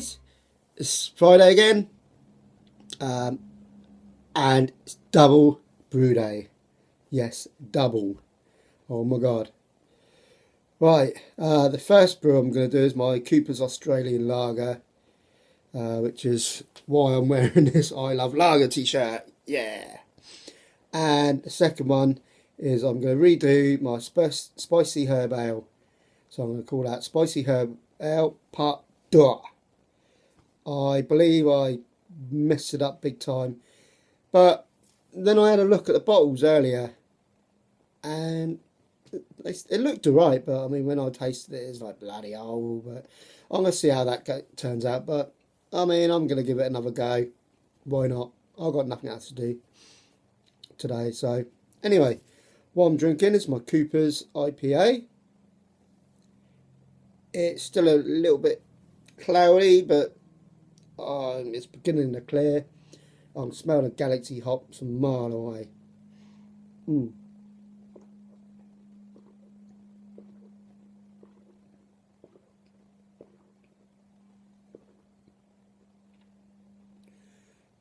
guys, it's Friday again, and it's double brew day. Yes, double. Oh my god. Right, the first brew I'm going to do is my Cooper's Australian Lager, which is why I'm wearing this I Love Lager t-shirt. Yeah. And the second one is I'm going to redo my spicy herb ale. So I'm going to call that Spicy Herb Ale Part 2. I believe I messed it up big time. But then I had a look at the bottles earlier and it looked alright, but I mean when I tasted it it's like bloody hell. But I'm going to see how that turns out. But I mean I'm going to give it another go. Why not? I've got nothing else to do today. So anyway, what I'm drinking is my Cooper's IPA. It's still a little bit cloudy, but it's beginning to clear. I can smell the Galaxy hops a mile away.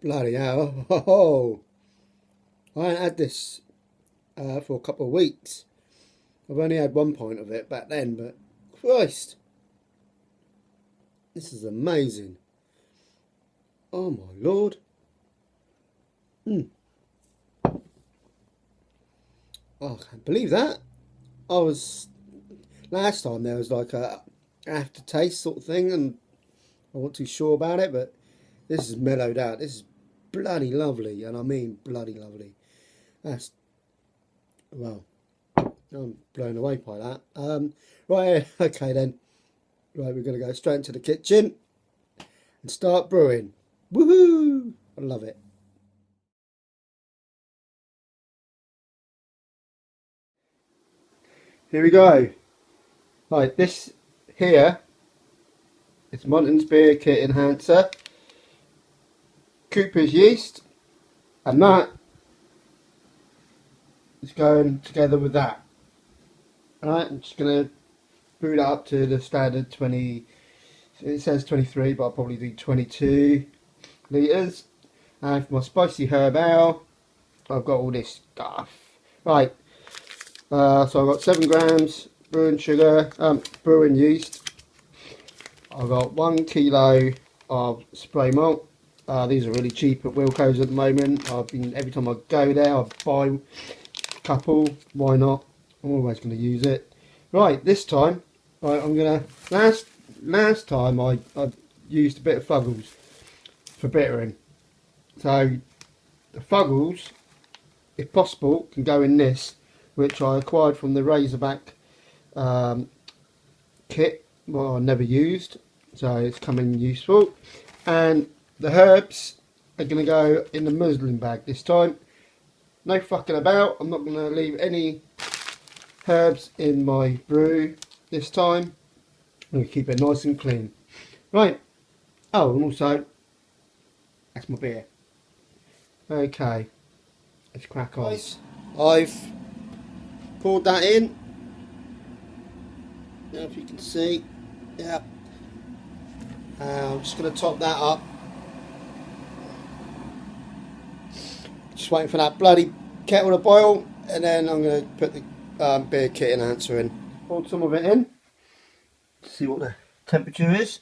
Bloody hell. Oh, I haven't had this for a couple of weeks. I've only had one pint of it back then, but Christ, this is amazing. Oh my lord. Oh, I can't believe that. Last time there was like a aftertaste sort of thing and I wasn't too sure about it, but this is mellowed out. This is bloody lovely, and I mean bloody lovely. That's, well, I'm blown away by that. Right, okay then. Right, we're going to go straight into the kitchen and start brewing. Woohoo! I love it. Here we go. Right, this here is Monton's Beer Kit Enhancer, Cooper's yeast, and that is going together with that. Alright, I'm just going to brew that up to the standard 20, it says 23, but I'll probably do 22 litres. And for my spicy herb ale, I've got all this stuff. Right, so I've got 7 grams brewing sugar, brewing yeast. I've got 1 kilo of spray malt. These are really cheap at Wilko's at the moment. Every time I go there, I buy a couple. Why not? I'm always going to use it. Right, this time, right, I'm gonna last time I used a bit of Fuggles for bittering. So the Fuggles, if possible, can go in this, which I acquired from the Razorback kit, well, I never used, so it's coming useful. And the herbs are going to go in the muslin bag this time. No fucking about. I'm not going to leave any herbs in my brew this time. I'm going to keep it nice and clean. Right. Oh, and also, that's my beer. Okay. Let's crack on. I've poured that in. Now if you can see. Yeah. I'm just going to top that up. Just waiting for that bloody kettle to boil, and then I'm going to put the beer kit enhancer in. Poured some of it in. See what the temperature is.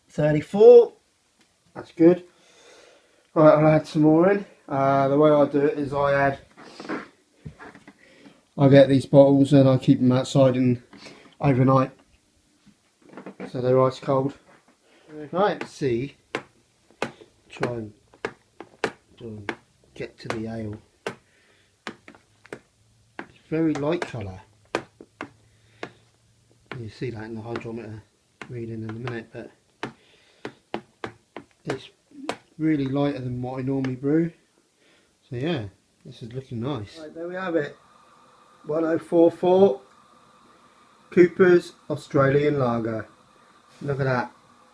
34. That's good. Right, I'll add some more in. The way I do it is I get these bottles and I keep them outside and overnight, so they're ice cold. Right, let's see. Try and get to the ale. It's very light colour. You see that in the hydrometer reading in a minute, but it's really lighter than what I normally brew. So yeah, this is looking nice. Right, there we have it. 1044 Cooper's Australian Lager. Look at that.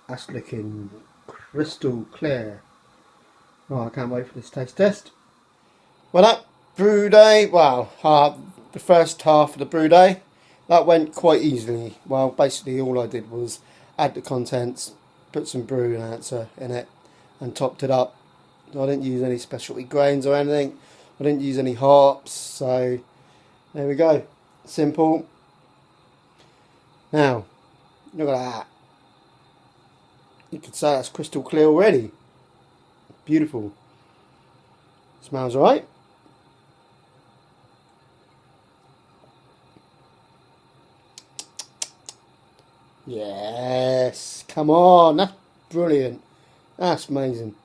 That's looking crystal clear. Oh, I can't wait for this taste test. Well, that brew day, well, the first half of the brew day That went quite easily. Well, basically all I did was add the contents, put some brew enhancer in it, and topped it up. I didn't use any specialty grains or anything. I didn't use any hops, so there we go. Simple. Now, look at that. You could say that's crystal clear already. Beautiful. Smells alright. Yes, come on, that's brilliant. That's amazing.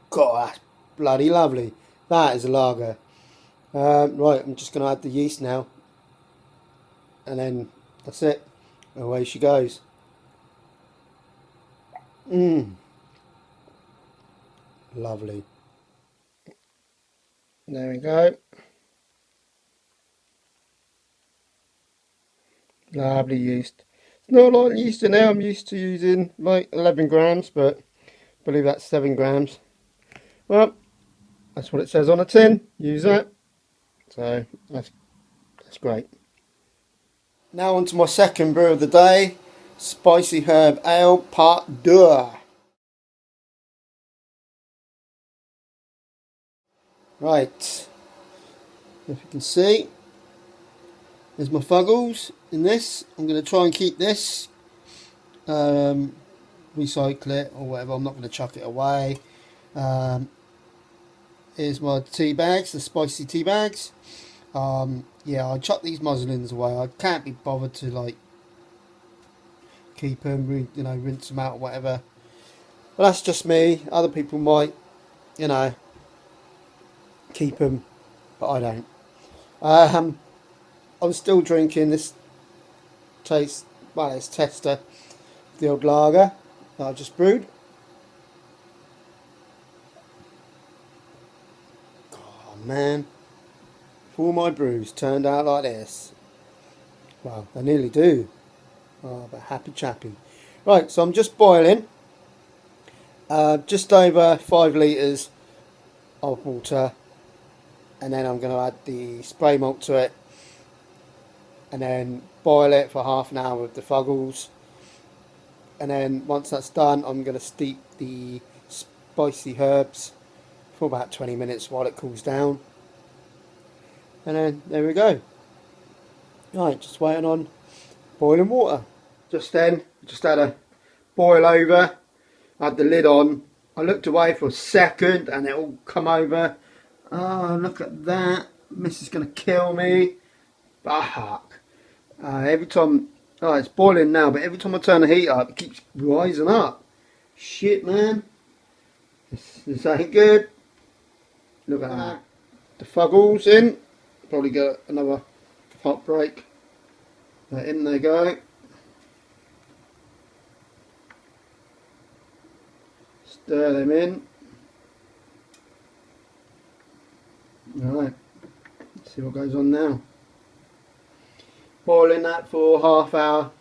God, that's bloody lovely. That is a lager. Right, I'm just going to add the yeast now. And then that's it. Away she goes. Lovely. There we go. Lovely yeast. It's not like yeast now. I'm used to using like 11 grams, but I believe that's 7 grams. Well, that's what it says on a tin. Use that. So that's great. Now on to my second brew of the day. Spicy Herb Ale Part 2. Right. If you can see, there's my fuggles in this. I'm going to try and keep this. Recycle it or whatever. I'm not going to chuck it away. Here's my tea bags, the spicy tea bags. Yeah, I chuck these muslins away. I can't be bothered to like keep them, you know, rinse them out or whatever. But that's just me. Other people might, you know, keep them, but I don't. I'm still drinking this taste. Well, it's Tester, the old lager that I just brewed. Oh man, if all my brews turned out like this, well, they nearly do. Oh, but happy chappy. Right, so I'm just boiling just over 5 litres of water, and then I'm going to add the spray malt to it, and then boil it for half an hour with the fuggles, and then once that's done I'm going to steep the spicy herbs for about 20 minutes while it cools down, and then there we go. Right, just waiting on boiling water. Just then, just had a boil over, had the lid on. I looked away for a second and it all come over. Oh, look at that. This is going to kill me. Fuck. Every time, oh, it's boiling now, but every time I turn the heat up, it keeps rising up. Shit, man. This ain't good. Look at that. The fuggles in. Probably get another hot break. In they go. Stir them in. Alright, let's see what goes on now. Boiling that for half hour.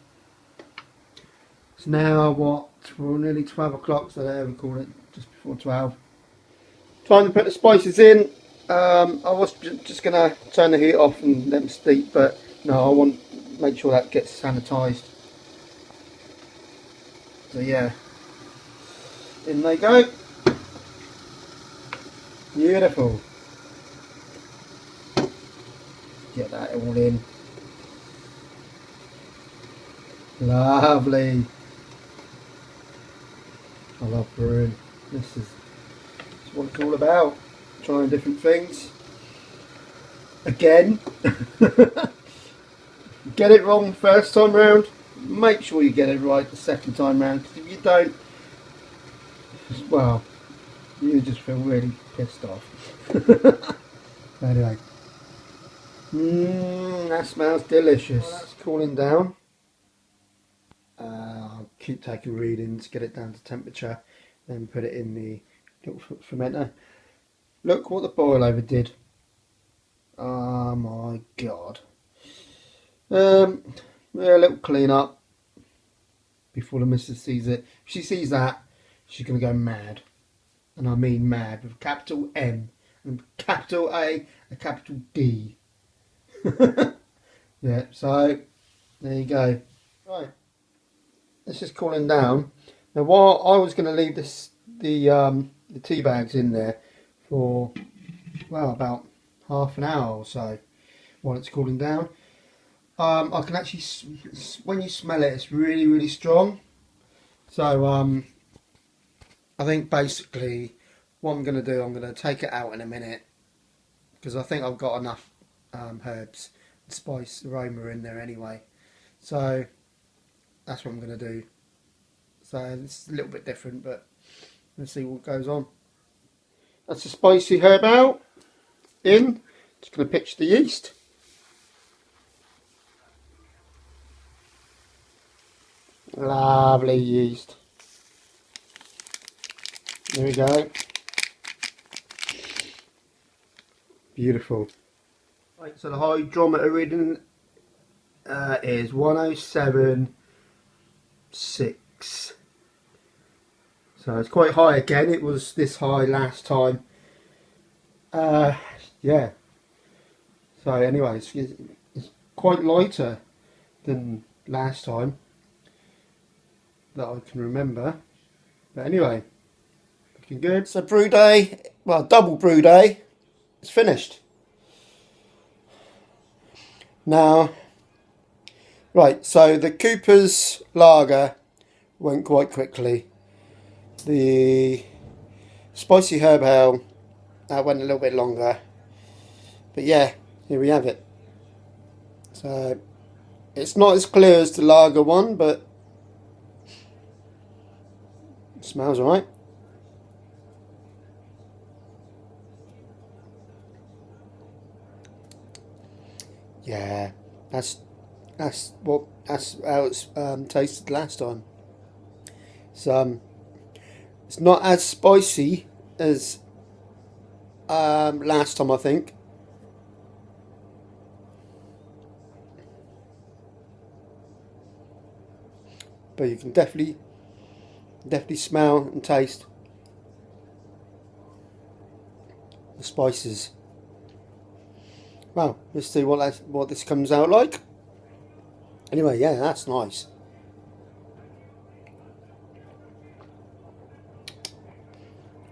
It's now what? We're nearly 12 o'clock, so there we call it, just before 12. Time to put the spices in. I was just going to turn the heat off and let them steep, but no, I want to make sure that gets sanitised. So yeah, in they go. Beautiful. Get that all in. Lovely. I love brewing. This is what it's all about. Trying different things. Again. Get it wrong first time round. Make sure you get it right the second time round. Because if you don't, well, you just feel really pissed off. Anyway. That smells delicious. Well, that's cooling down. I'll keep taking readings, get it down to temperature, then put it in the little fermenter. Look what the boil over did. Oh my god. Yeah, a little clean up before the missus sees it. If she sees that, she's going to go mad. And I mean mad with a capital M and capital A, a capital D. Yeah, so there you go. Right, this is cooling down. Now, while I was going to leave the tea bags in there for, well, about half an hour or so while it's cooling down. I can actually, when you smell it, it's really, really strong. So I think basically what I'm going to do, I'm going to take it out in a minute because I think I've got enough herbs and spice aroma in there anyway. So that's what I'm going to do. So it's a little bit different, but let's see what goes on. That's the spicy herb out in. Just going to pitch the yeast. Lovely yeast. There we go. Beautiful. Right, so the hydrometer reading is 107.6. So it's quite high again. It was this high last time. Yeah. So anyway, it's quite lighter than last time that I can remember. But anyway, looking good. So brew day, well, double brew day, it's finished. Now, right, so the Cooper's lager went quite quickly. The spicy herb ale, that went a little bit longer. But yeah, here we have it. So, it's not as clear as the lager one, but it smells alright. Yeah, that's how it's tasted last time. It's not as spicy as last time, I think. But you can definitely smell and taste the spices. Well, let's see what this comes out like. Anyway, yeah, that's nice.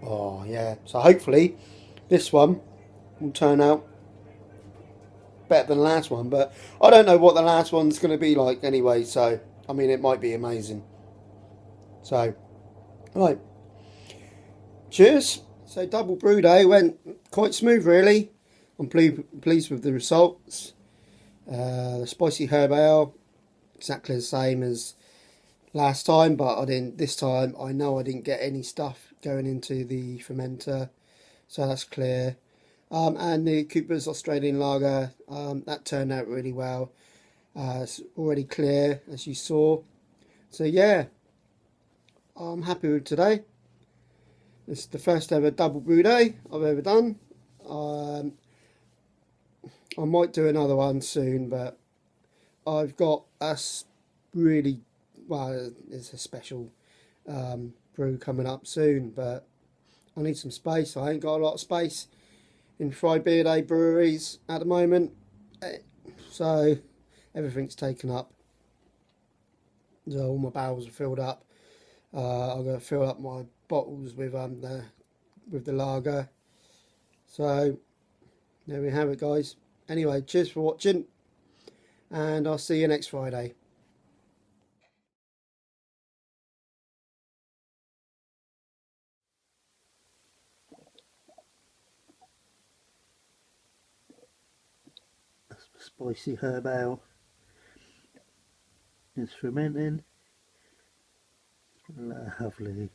Oh yeah, so hopefully this one will turn out better than the last one, but I don't know what the last one's going to be like anyway, so I mean it might be amazing. So, right, cheers. So double brew day went quite smooth really. I'm pleased with the results. The spicy herb ale, exactly the same as last time, but I didn't. This time I know I didn't get any stuff going into the fermenter, so that's clear. And the Cooper's Australian Lager, that turned out really well. It's already clear as you saw. So yeah, I'm happy with today. It's the first ever double brew day I've ever done. I might do another one soon, but I've got us really, well, it's a special brew coming up soon, but I need some space. I ain't got a lot of space in Fry Beer Day breweries at the moment, so everything's taken up. So all my barrels are filled up. I'm going to fill up my bottles with the lager. So there we have it, guys. Anyway, cheers for watching, and I'll see you next Friday. Spicy herb ale. It's fermenting. Lovely.